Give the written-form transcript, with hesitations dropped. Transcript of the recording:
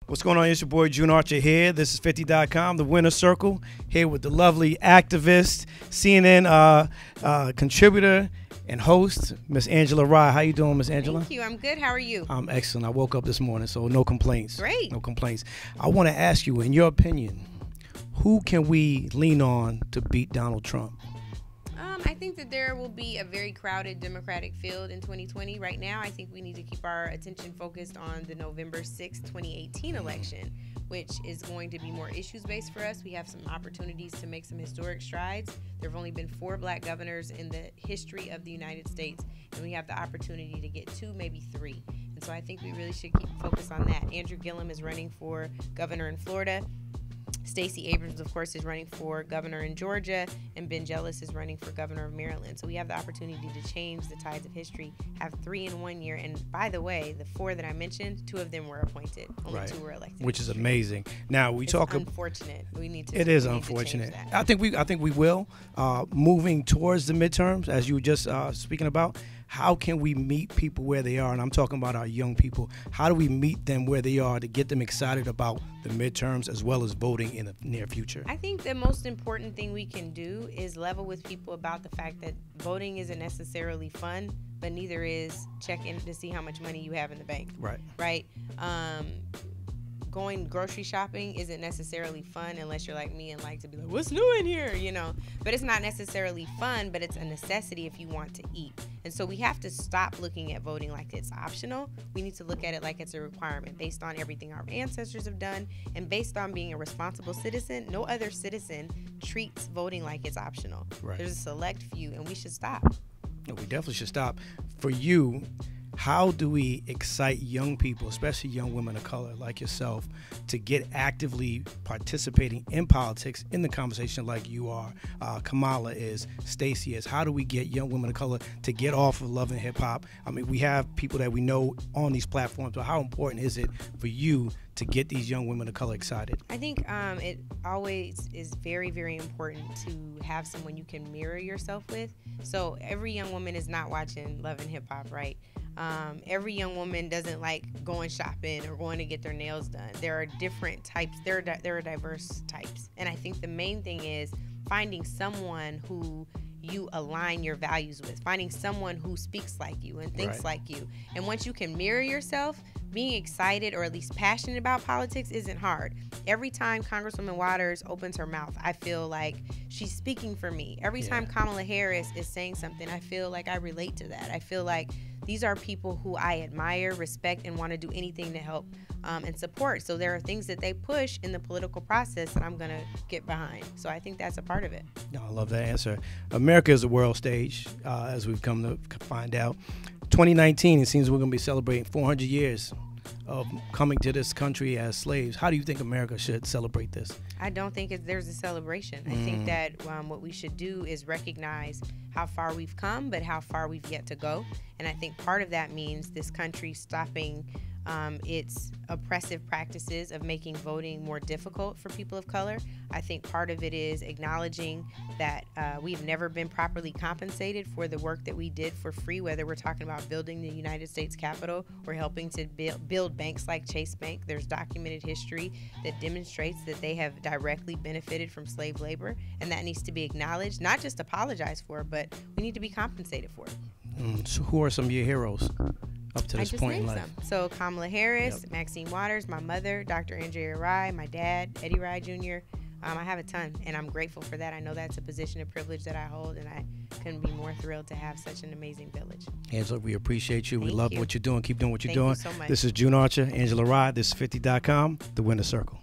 What's going on? It's your boy June Archer here. This is 50.com, the Winner Circle, here with the lovely activist, CNN contributor and host, Miss Angela Rye. How you doing, Miss Angela? Thank you. I'm good. How are you? I'm excellent. I woke up this morning, so no complaints. Great. No complaints. I want to ask you, in your opinion, who can we lean on to beat Donald Trump? I think that there will be a very crowded Democratic field in 2020. Right now, I think we need to keep our attention focused on the November 6, 2018 election, which is going to be more issues-based for us. We have some opportunities to make some historic strides. There have only been 4 black governors in the history of the United States, and we have the opportunity to get 2, maybe 3. And so I think we really should keep focused on that. Andrew Gillum is running for governor in Florida. Stacey Abrams, of course, is running for governor in Georgia, and Ben Jealous is running for governor of Maryland. So we have the opportunity to change the tides of history, have 3 in 1 year. And by the way, the 4 that I mentioned, 2 of them were appointed. Only 2 were elected. Which is amazing. Now it's unfortunate. We need to. It is unfortunate. I think we will. Moving towards the midterms, as you were just speaking about. How can we meet people where they are? And I'm talking about our young people. How do we meet them where they are to get them excited about the midterms as well as voting in the near future? I think the most important thing we can do is level with people about the fact that voting isn't necessarily fun, but neither is checking to see how much money you have in the bank. Right. Right. Going grocery shopping isn't necessarily fun unless you're like me and like to be like, what's new in here, you know? But it's not necessarily fun, but it's a necessity if you want to eat. And so we have to stop looking at voting like it's optional. We need to look at it like it's a requirement based on everything our ancestors have done and based on being a responsible citizen. No other citizen treats voting like it's optional. Right. There's a select few, and we should stop. No, we definitely should stop. For you, how do we excite young people, especially young women of color like yourself, to get actively participating in politics, in the conversation like you are, Kamala is, Stacey is? How do we get young women of color to get off of Love and Hip Hop? I mean, we have people that we know on these platforms, but how important is it for you to get these young women of color excited? I think it always is very, very important to have someone you can mirror yourself with. So every young woman is not watching Love and Hip Hop, right? Every young woman doesn't like going shopping or going to get their nails done. There are different types. There are diverse types. And I think the main thing is finding someone who you align your values with, finding someone who speaks like you and thinks like you. And once you can mirror yourself, being excited or at least passionate about politics isn't hard. Every time Congresswoman Waters opens her mouth, I feel like she's speaking for me. Every time Kamala Harris is saying something, I feel like I relate to that. I feel like these are people who I admire, respect, and want to do anything to help and support. So there are things that they push in the political process that I'm going to get behind. So I think that's a part of it. No, I love that answer. America is a world stage, as we've come to find out. 2019, it seems we're going to be celebrating 400 years of coming to this country as slaves. How do you think America should celebrate this? I don't think there's a celebration. I think that what we should do is recognize how far we've come, but how far we've yet to go. And I think part of that means this country stopping its oppressive practices of making voting more difficult for people of color. I think part of it is acknowledging that we've never been properly compensated for the work that we did for free, whether we're talking about building the United States Capitol or helping to build banks like Chase Bank. There's documented history that demonstrates that they have directly benefited from slave labor, and that needs to be acknowledged, not just apologized for, but we need to be compensated for it. So who are some of your heroes up to this point in life? Some. So Kamala Harris, Maxine Waters, my mother, Dr. Andrea Rye, my dad, Eddie Rye Jr. I have a ton, and I'm grateful for that. I know that's a position of privilege that I hold, and I couldn't be more thrilled to have such an amazing village. Angela, we appreciate you. We love what you're doing. Keep doing what you're doing. Thank you so much. This is June Archer, Angela Rye. This is 50.com, The Winner Circle.